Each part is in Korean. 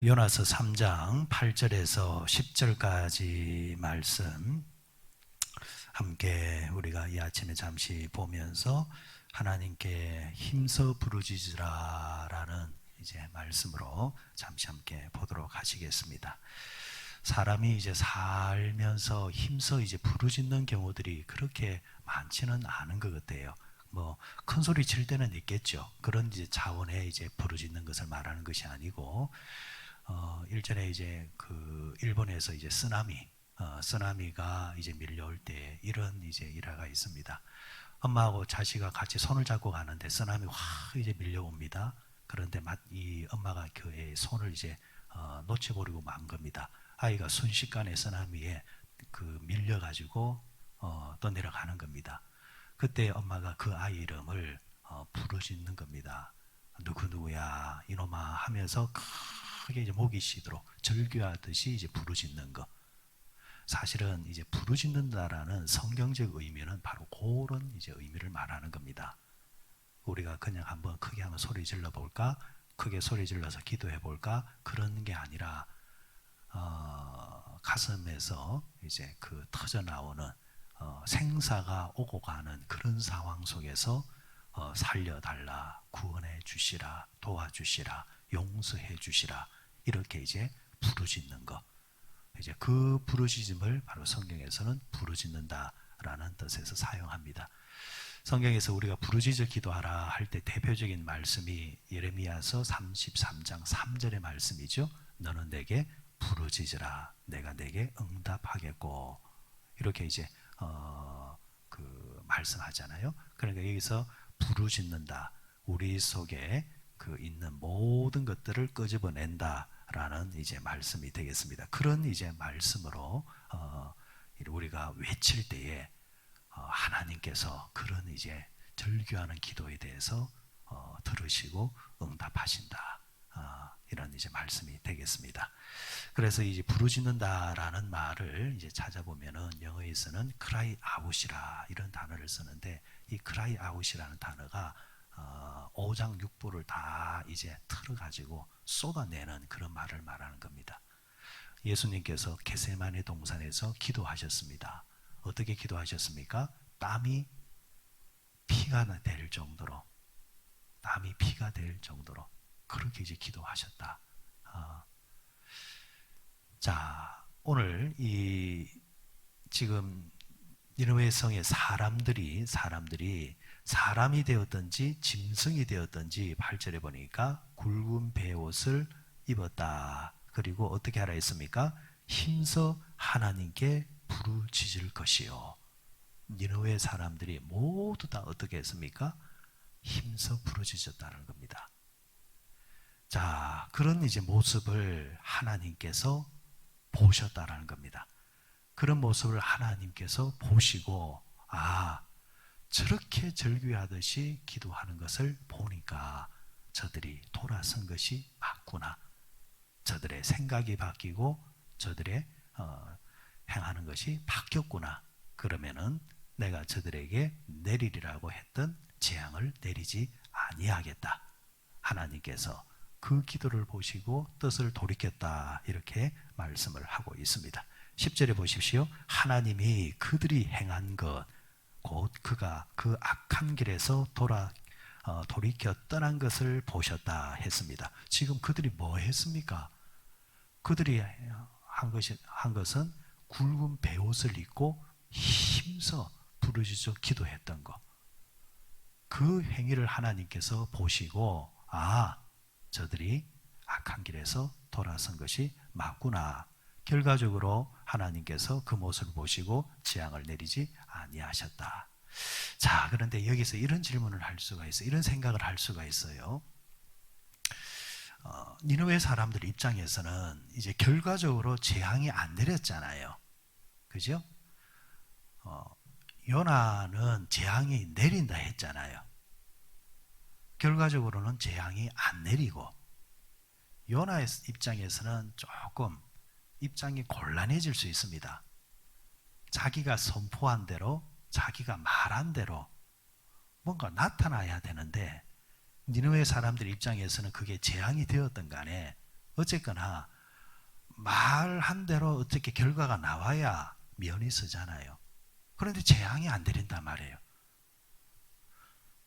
요나서 3장 8절에서 10절까지 말씀 함께 우리가 이 아침에 잠시 보면서 하나님께 힘써 부르짖으라 라는 이제 말씀으로 잠시 함께 보도록 하시겠습니다. 사람이 이제 살면서 힘써 이제 부르짖는 경우들이 그렇게 많지는 않은 것 같아요. 뭐 큰 소리 칠 때는 있겠죠. 그런 이제 차원의 이제 부르짖는 것을 말하는 것이 아니고 일전에 이제 그 일본에서 이제 쓰나미가 이제 밀려올 때 이런 이제 일화가 있습니다. 엄마하고 자식이 같이 손을 잡고 가는데 쓰나미 확 이제 밀려옵니다. 그런데 이 엄마가 그의 손을 이제 놓쳐버리고 만 겁니다. 아이가 순식간에 쓰나미에 그 밀려가지고 떠내려가는 겁니다. 그때 엄마가 그 아이 이름을 부르짖는 겁니다. 누구누구야 이놈아 하면서 크게 이제 목이 쉬도록 절규하듯이 이제 부르짖는 거. 사실은 이제 부르짖는다라는 성경적 의미는 바로 그런 이제 의미를 말하는 겁니다. 우리가 그냥 한번 크게 한번 소리 질러 볼까? 크게 소리 질러서 기도해 볼까? 그런 게 아니라 가슴에서 이제 그 터져 나오는 생사가 오고 가는 그런 상황 속에서 살려달라, 구원해 주시라, 도와주시라, 용서해 주시라 이렇게 이제 부르짖는 것. 이제 그 부르짖음을 바로 성경에서는 부르짖는다라는 뜻에서 사용합니다. 성경에서 우리가 부르짖어 기도하라 할 때 대표적인 말씀이 예레미야서 33장 3절의 말씀이죠. 너는 내게 부르짖으라 내가 내게 응답하겠고 이렇게 이제 그 말씀하잖아요. 그러니까 여기서 부르짖는다 우리 속에 그 있는 모든 것들을 끄집어낸다라는 이제 말씀이 되겠습니다. 그런 이제 말씀으로 우리가 외칠 때에 하나님께서 그런 이제 절규하는 기도에 대해서 들으시고 응답하신다. 이런 이제 말씀이 되겠습니다. 그래서 이제 부르짖는다라는 말을 이제 찾아보면은 영어에서는 cry out이라 이런 단어를 쓰는데 이 cry out이라는 단어가 5장 6부를 다 이제 틀어가지고 쏟아내는 그런 말을 말하는 겁니다. 예수님께서 겟세마네 동산에서 기도하셨습니다. 어떻게 기도하셨습니까? 땀이 피가 될 정도로 그렇게 이제 기도하셨다. 자, 오늘 이 지금 니느웨 성의 사람들이 사람이 되었든지 짐승이 되었든지 8절에 보니까 굵은 베옷을 입었다. 그리고 어떻게 하라 했습니까? 힘써 하나님께 부르짖을 것이요. 니느웨 사람들이 모두 다 어떻게 했습니까? 힘써 부르짖었다는 겁니다. 자, 그런 이제 모습을 하나님께서 보셨다라는 겁니다. 그런 모습을 하나님께서 보시고 저렇게 절규하듯이 기도하는 것을 보니까 저들이 돌아선 것이 맞구나. 저들의 생각이 바뀌고 저들의 행하는 것이 바뀌었구나. 그러면은 내가 저들에게 내리리라고 했던 재앙을 내리지 아니하겠다. 하나님께서 그 기도를 보시고 뜻을 돌이켰다. 이렇게 말씀을 하고 있습니다. 10절에 보십시오. 하나님이 그들이 행한 것, 곧 그가 그 악한 길에서 돌이켜 떠난 것을 보셨다 했습니다. 지금 그들이 뭐 했습니까? 그들이 한 것은 굵은 베옷을 입고 힘써 부르짖어 기도했던 것. 그 행위를 하나님께서 보시고 저들이 악한 길에서 돌아선 것이 맞구나. 결과적으로 하나님께서 그 모습을 보시고 재앙을 내리지 아니하셨다. 자, 그런데 여기서 이런 질문을 할 수가 있어요. 이런 생각을 할 수가 있어요. 니느웨 사람들 입장에서는 이제 결과적으로 재앙이 안 내렸잖아요. 그죠? 요나는 재앙이 내린다 했잖아요. 결과적으로는 재앙이 안 내리고 요나의 입장에서는 조금 입장이 곤란해질 수 있습니다. 자기가 선포한 대로 자기가 말한 대로 뭔가 나타나야 되는데 니느웨 사람들 입장에서는 그게 재앙이 되었던 간에 어쨌거나 말한 대로 어떻게 결과가 나와야 면이 서잖아요. 그런데 재앙이 안 내린단 말이에요.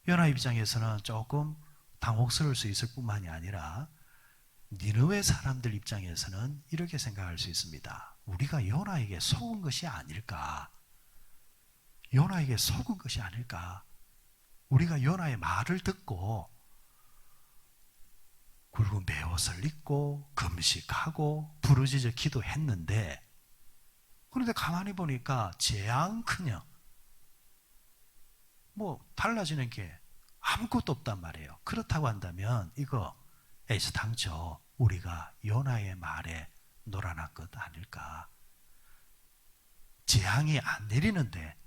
요나 입장에서는 조금 당혹스러울 수 있을 뿐만이 아니라 니느웨 사람들 입장에서는 이렇게 생각할 수 있습니다. 우리가 요나에게 속은 것이 아닐까? 요나에게 속은 것이 아닐까? 우리가 요나의 말을 듣고 굵은 베옷을 입고 금식하고 부르짖어 기도했는데, 그런데 가만히 보니까 재앙커녕 뭐 달라지는 게 아무것도 없단 말이에요. 그렇다고 한다면 이거 당초 우리가 요나의 말에 놀아난 것 아닐까? 재앙이 안 내리는데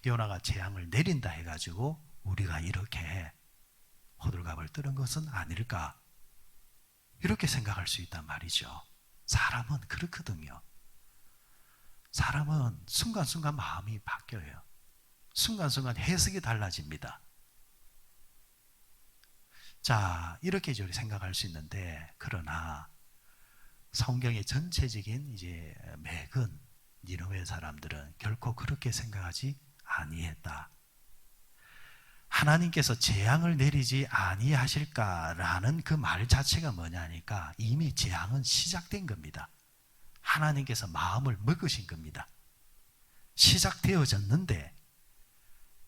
요나가 재앙을 내린다 해가지고 우리가 이렇게 호들갑을 뜨는 것은 아닐까? 이렇게 생각할 수 있단 말이죠. 사람은 그렇거든요. 사람은 순간순간 마음이 바뀌어요. 순간순간 해석이 달라집니다. 자, 이렇게 생각할 수 있는데, 그러나 성경의 전체적인 이제 맥은 니느웨 사람들은 결코 그렇게 생각하지 아니했다. 하나님께서 재앙을 내리지 아니하실까라는 그 말 자체가 뭐냐니까 이미 재앙은 시작된 겁니다. 하나님께서 마음을 먹으신 겁니다. 시작되어졌는데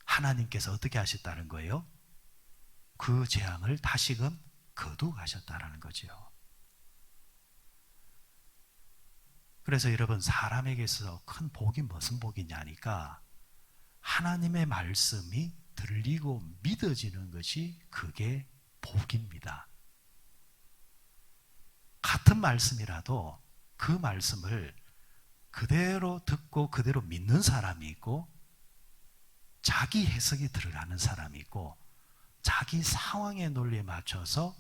하나님께서 어떻게 하셨다는 거예요? 그 재앙을 다시금 거두가셨다는 거죠. 그래서 여러분, 사람에게 있어서 큰 복이 무슨 복이냐니까 하나님의 말씀이 들리고 믿어지는 것이 그게 복입니다. 같은 말씀이라도 그 말씀을 그대로 듣고 그대로 믿는 사람이 있고, 자기 해석이 들어가는 사람이 있고, 자기 상황의 논리에 맞춰서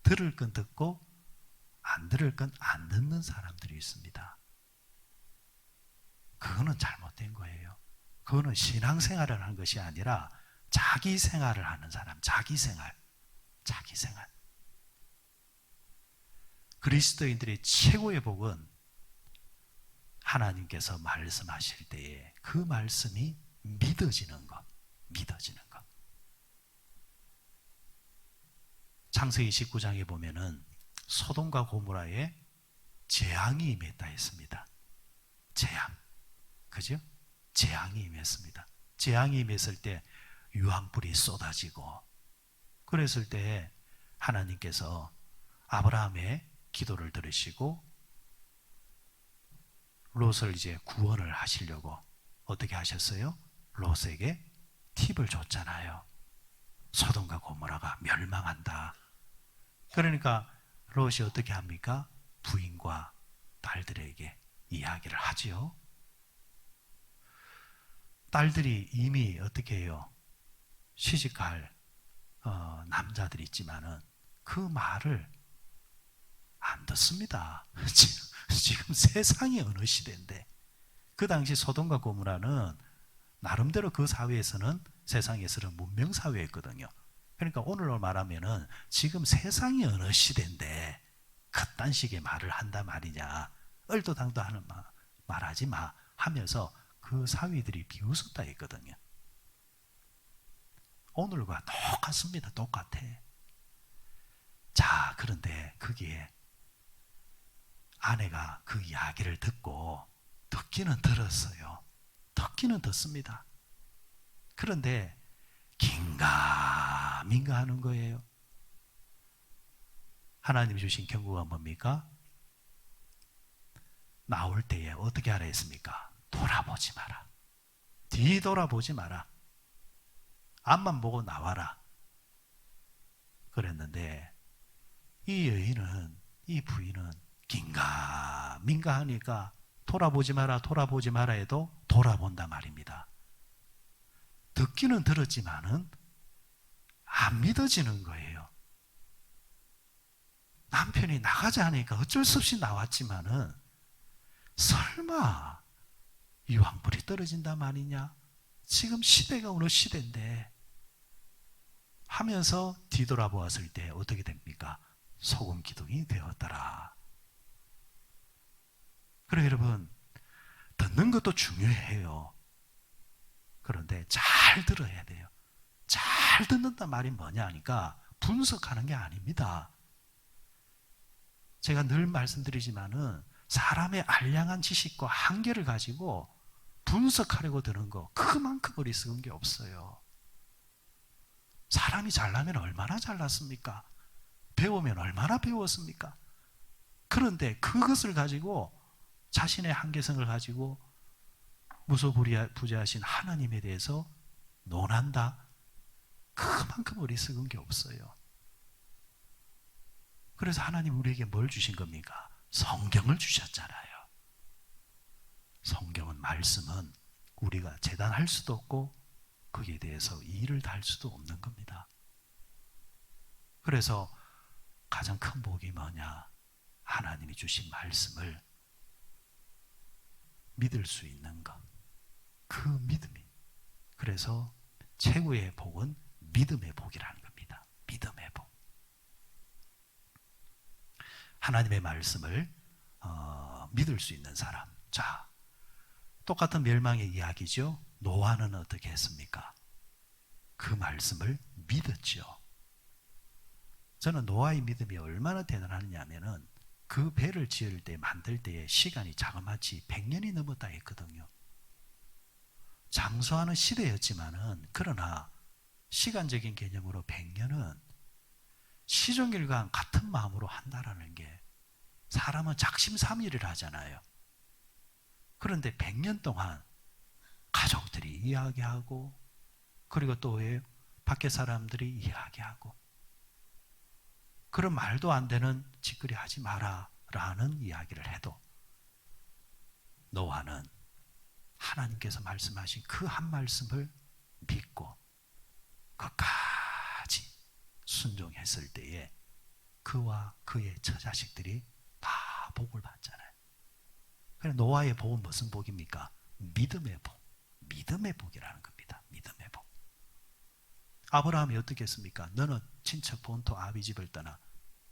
들을 건 듣고 안 들을 건 안 듣는 사람들이 있습니다. 그거는 잘못된 거예요. 그거는 신앙생활을 하는 것이 아니라 자기 생활을 하는 사람, 자기 생활. 그리스도인들의 최고의 복은 하나님께서 말씀하실 때에 그 말씀이 믿어지는 것. 창세기 19장에 보면은 소돔과 고모라에 재앙이 임했다 했습니다. 재앙. 그죠? 재앙이 임했습니다. 재앙이 임했을 때 유황불이 쏟아지고, 그랬을 때 하나님께서 아브라함의 기도를 들으시고 롯을 이제 구원을 하시려고 어떻게 하셨어요? 롯에게 팁을 줬잖아요. 소돔과 고모라가 멸망한다. 그러니까 롯이 어떻게 합니까? 부인과 딸들에게 이야기를 하지요. 딸들이 이미 어떻게 해요? 시집갈 남자들이 있지만은 그 말을 안 듣습니다. 지금 세상이 어느 시대인데, 그 당시 소돔과 고모라는 나름대로 그 사회에서는, 세상에서는 문명 사회였거든요. 그러니까 오늘로 말하면은 지금 세상이 어느 시대인데 그딴 식의 말을 한단 말이냐, 얼토당토 하는 말하지 마 하면서 그 사위들이 비웃었다 했거든요. 오늘과 똑같습니다. 똑같아. 자, 그런데 거기에 아내가 그 이야기를 듣기는 들었어요. 듣기는 듣습니다. 그런데 긴가민가 하는 거예요. 하나님 주신 경고가 뭡니까? 나올 때에 어떻게 하라 했습니까? 돌아보지 마라. 뒤돌아보지 마라. 앞만 보고 나와라. 그랬는데 이 부인은 긴가민가 하니까 돌아보지 마라 해도 돌아본단 말입니다. 듣기는 들었지만은 안 믿어지는 거예요. 남편이 나가자 하니까 어쩔 수 없이 나왔지만은 설마 유황불이 떨어진단 말이냐? 지금 시대가 어느 시대인데 하면서 뒤돌아보았을 때 어떻게 됩니까? 소금 기둥이 되었더라. 그래 여러분, 듣는 것도 중요해요. 그런데 잘 들어야 돼요. 잘 듣는단 말이 뭐냐 하니까 분석하는 게 아닙니다. 제가 늘 말씀드리지만은 사람의 알량한 지식과 한계를 가지고 분석하려고 드는 거 그만큼 어리석은 게 없어요. 사람이 잘나면 얼마나 잘났습니까? 배우면 얼마나 배웠습니까? 그런데 그것을 가지고 자신의 한계성을 가지고 무소부재하신 하나님에 대해서 논한다? 그만큼 어리석은 게 없어요. 그래서 하나님 우리에게 뭘 주신 겁니까? 성경을 주셨잖아요. 성경은, 말씀은 우리가 재단할 수도 없고 거기에 대해서 이의를 달 수도 없는 겁니다. 그래서 가장 큰 복이 뭐냐? 하나님이 주신 말씀을 믿을 수 있는 것. 그 믿음이. 그래서 최고의 복은 믿음의 복이라는 겁니다. 믿음의 복. 하나님의 말씀을 믿을 수 있는 사람. 자, 똑같은 멸망의 이야기죠. 노아는 어떻게 했습니까? 그 말씀을 믿었죠. 저는 노아의 믿음이 얼마나 대단하느냐 하면은 그 배를 지을 때, 만들 때의 시간이 자그마치 100년이 넘었다 했거든요. 장수하는 시대였지만은, 그러나 시간적인 개념으로 100년은 시종일관 같은 마음으로 한다라는 게, 사람은 작심삼일을 하잖아요. 그런데 100년 동안 가족들이 이야기하고, 그리고 또 밖에 사람들이 이야기하고, 그런 말도 안 되는 짓거리 하지 마라 라는 이야기를 해도 노아는 하나님께서 말씀하신 그 한 말씀을 믿고 끝까지 순종했을 때에 그와 그의 처자식들이 다 복을 받잖아요. 그래서 노아의 복은 무슨 복입니까? 믿음의 복. 믿음의 복이라는 겁니다. 믿음의 복. 아브라함이 어떻게 했습니까? 너는 친척 본토 아비 집을 떠나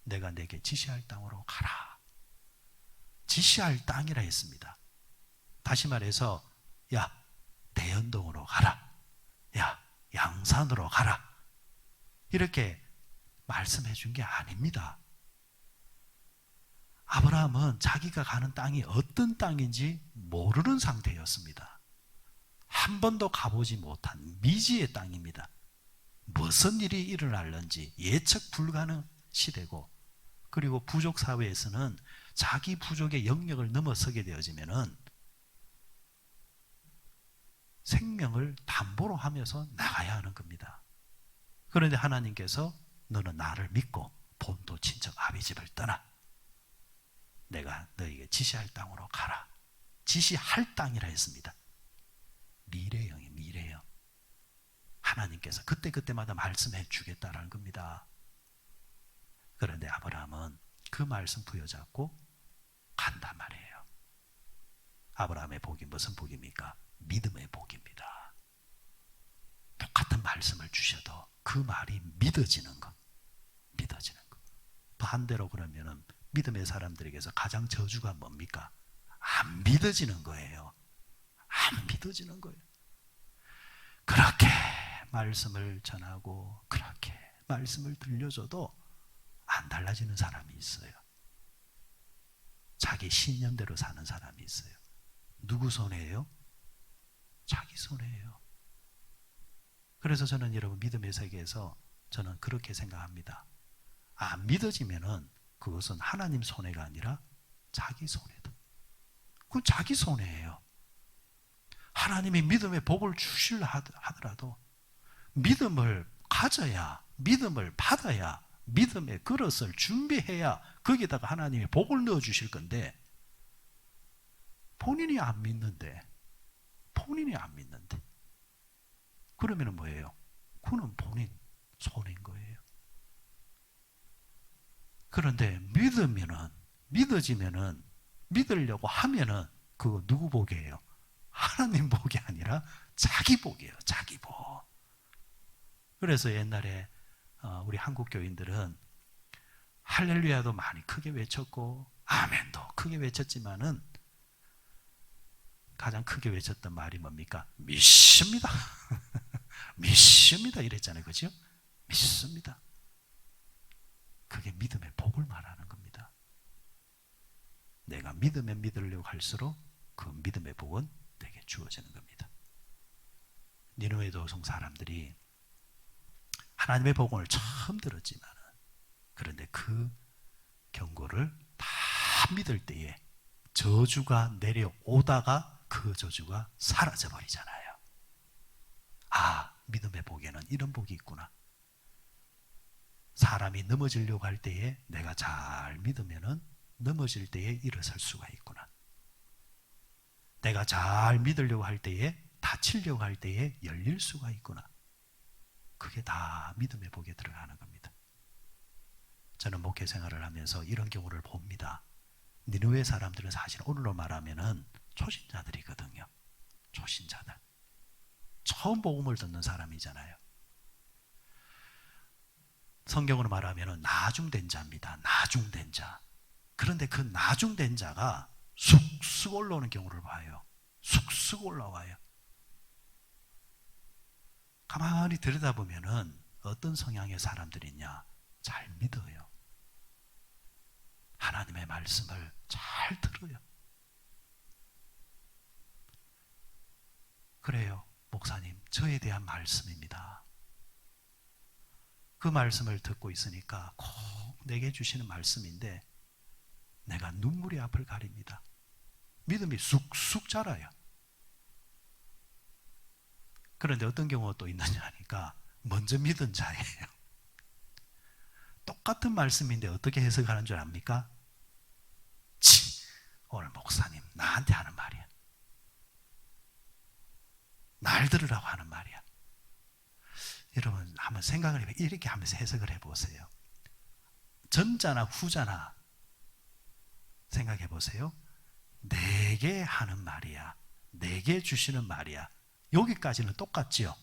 내가 내게 지시할 땅으로 가라. 지시할 땅이라 했습니다. 다시 말해서 야, 대연동으로 가라. 야, 양산으로 가라. 이렇게 말씀해 준 게 아닙니다. 아브라함은 자기가 가는 땅이 어떤 땅인지 모르는 상태였습니다. 한 번도 가보지 못한 미지의 땅입니다. 무슨 일이 일어날는지 예측 불가능 시대고, 그리고 부족 사회에서는 자기 부족의 영역을 넘어서게 되어지면은 생명을 담보로 하면서 나가야 하는 겁니다. 그런데 하나님께서 너는 나를 믿고 본토 친척 아비 집을 떠나 내가 너에게 지시할 땅으로 가라. 지시할 땅이라 했습니다. 미래형이 미래형. 하나님께서 그때그때마다 말씀해 주겠다라는 겁니다. 그런데 아브라함은 그 말씀 부여잡고 간단 말이에요. 아브라함의 복이 무슨 복입니까? 믿음의 복입니다. 똑같은 말씀을 주셔도 그 말이 믿어지는 것. 믿어지는 것. 반대로 그러면은 믿음의 사람들에게서 가장 저주가 뭡니까? 안 믿어지는 거예요. 안 믿어지는 거예요. 그렇게 말씀을 전하고 그렇게 말씀을 들려줘도 안 달라지는 사람이 있어요. 자기 신념대로 사는 사람이 있어요. 누구 손해예요? 자기 손해예요. 그래서 저는 여러분 믿음의 세계에서 저는 그렇게 생각합니다. 안 믿어지면은 그것은 하나님 손해가 아니라 자기 손해다. 그건 자기 손해예요. 하나님이 믿음의 복을 주시려 하더라도 믿음을 가져야, 믿음을 받아야, 믿음의 그릇을 준비해야 거기다가 하나님이 복을 넣어주실 건데, 본인이 안 믿는데 그러면 뭐예요? 그는 본인 손해인 거예요. 그런데 믿어지면은, 믿으려고 하면은 그거 누구 복이에요? 하나님 복이 아니라 자기 복이에요. 자기 복. 그래서 옛날에 우리 한국 교인들은 할렐루야도 많이 크게 외쳤고 아멘도 크게 외쳤지만은 가장 크게 외쳤던 말이 뭡니까? 믿습니다. 믿습니다 이랬잖아요. 그죠? 믿습니다. 그게 믿음의 복을 말하는 겁니다. 내가 믿으면 믿으려고 할수록 그 믿음의 복은 내게 주어지는 겁니다. 니느웨 도성 사람들이 하나님의 복음을 처음 들었지만, 그런데 그 경고를 다 믿을 때에 저주가 내려오다가 그 저주가 사라져 버리잖아요. 아, 믿음의 복에는 이런 복이 있구나. 사람이 넘어지려고 할 때에 내가 잘 믿으면은 넘어질 때에 일어설 수가 있구나. 내가 잘 믿으려고 할 때에 다치려고 할 때에 열릴 수가 있구나. 그게 다 믿음의 복에 들어가는 겁니다. 저는 목회 생활을 하면서 이런 경우를 봅니다. 니느웨 사람들은 사실 오늘로 말하면은 초신자들이거든요. 초신자들. 처음 복음을 듣는 사람이잖아요. 성경으로 말하면은 나중된 자입니다. 나중된 자. 그런데 그 나중된 자가 쑥쑥 올라오는 경우를 봐요. 쑥쑥 올라와요. 가만히 들여다보면은 어떤 성향의 사람들이냐? 잘 믿어요. 하나님의 말씀을 잘 들어요. 그래요, 목사님, 저에 대한 말씀입니다. 그 말씀을 듣고 있으니까 꼭 내게 주시는 말씀인데 내가 눈물이 앞을 가립니다. 믿음이 쑥쑥 자라요. 그런데 어떤 경우가 또 있느냐 하니까 먼저 믿은 자예요. 똑같은 말씀인데 어떻게 해석하는 줄 압니까? 오늘 목사님 나한테 하는 말이야. 날 들으라고 하는 말이야. 여러분 한번 생각을 해보세요. 이렇게 하면서 해석을 해보세요. 전자나 후자나 생각해 보세요. 내게 하는 말이야. 내게 주시는 말이야. 여기까지는 똑같지요.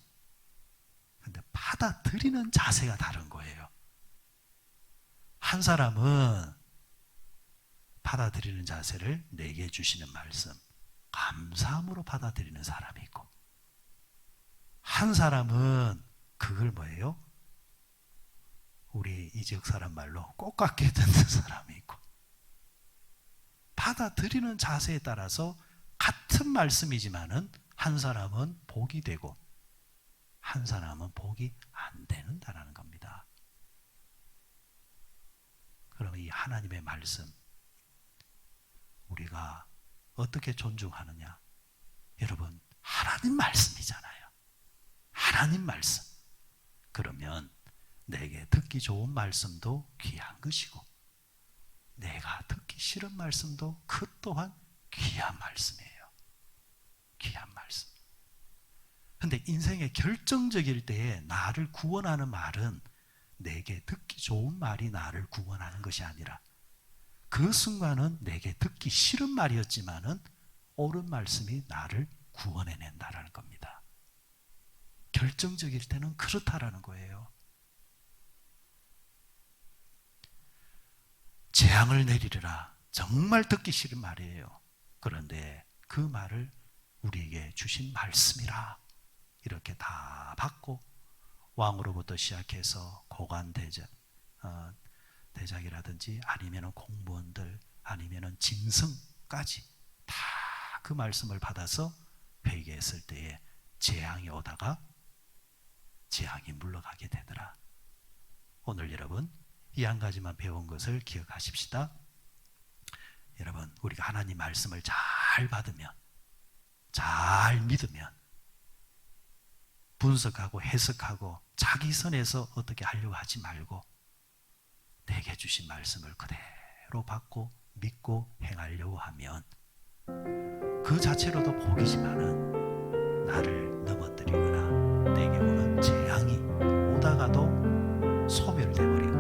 근데 받아들이는 자세가 다른 거예요. 한 사람은 받아들이는 자세를 내게 주시는 말씀, 감사함으로 받아들이는 사람이 있고, 한 사람은 그걸 뭐예요? 우리 이 지역 사람 말로 꽃같게 듣는 사람이 있고, 받아들이는 자세에 따라서 같은 말씀이지만은 한 사람은 복이 되고 한 사람은 복이 안 되는다라는 겁니다. 그러면 이 하나님의 말씀 우리가 어떻게 존중하느냐? 여러분, 하나님 말씀이잖아요. 하나님 말씀. 그러면 내게 듣기 좋은 말씀도 귀한 것이고 내가 듣기 싫은 말씀도 그 또한 귀한 말씀이에요. 귀한 말씀. 근데 인생의 결정적일 때에 나를 구원하는 말은 내게 듣기 좋은 말이 나를 구원하는 것이 아니라 그 순간은 내게 듣기 싫은 말이었지만은 옳은 말씀이 나를 구원해낸다라는 겁니다. 결정적일 때는 그렇다라는 거예요. 재앙을 내리리라. 정말 듣기 싫은 말이에요. 그런데 그 말을 우리에게 주신 말씀이라 이렇게 다 받고 왕으로부터 시작해서 고관 대작이라든지 아니면 공무원들 아니면 짐승까지 다 그 말씀을 받아서 회개했을 때에 재앙이 오다가 재앙이 물러가게 되더라. 오늘 여러분 이 한 가지만 배운 것을 기억하십시다. 여러분 우리가 하나님 말씀을 잘 받으면 잘 믿으면 분석하고 해석하고 자기 선에서 어떻게 하려고 하지 말고 내게 주신 말씀을 그대로 받고 믿고 행하려고 하면 그 자체로도 복이지만은 나를 넘어뜨리거나 내게 오는 재앙이 오다가도 소멸되어버리고